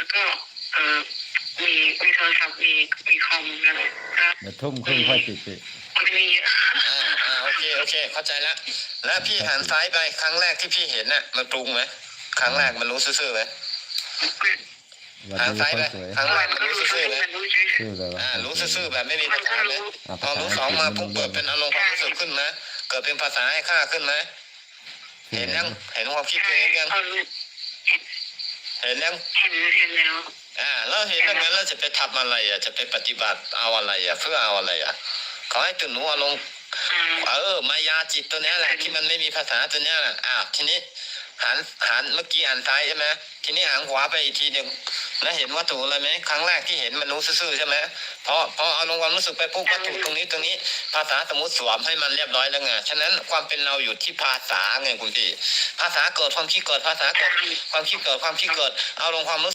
แล้วก็เออมีโทรศัพท์มีคอมนะแล้ว เดี๋ยวทุ่มครึ่งค่อยปิด มันมี โอเคเข้าใจแล้วแล้วพี่หันซ้ายไปครั้งแรกที่พี่เห็นน่ะมันปรุงไหมครั้งแรกมันรู้ซื่อๆไหม วัน หัน นี้ ซ้าย ค ไป นสวย ครั้งแรกมันรู้ซื่อๆไหม มันรู้เฉย ชื่ออะไรวะ รู้ซื่อๆแบบไม่มีปัญหาเลยพอรู้สองมาปุ๊บเกิดเป็นอารมณ์ความรู้สึกขึ้นไหมเกิดเป็นภาษาให้ค่าขึ้นไหมเห็นยังเห็นความคิดตัวเองยังเห็นยัง เห็นแล้ว แล้วเห็นอย่างนั้นแล้วจะไปทำอะไรจะไปปฏิบัติเอาอะไรเพื่อเอาอะไรขอให้ตื่นรู้อารมณ์มายาจิตตัวนี้แหละที่มันไม่มีภาษาตัวนี้แหละทีนี้หันเมื่อกี้หันซ้ายใช่ไหมทีนี้หันขวาไปอีกทีหนึ่งแล้วเห็นวัตถุอะไรไหมครั้งแรกที่เห็นมันรู้ซื่อๆใช่ไหมพอเอาลงความรู้สึกไปปุ๊บวัตถุตรงนี้ภาษาสมมติสวมให้มันเรียบร้อยแล้วไงฉะนั้นความเป็นเราอยู่ที่ภาษาไงคุณพี่ภาษาเกิดความคิดเกิดภาษาเกิดความคิดเกิดเอาลงความรู้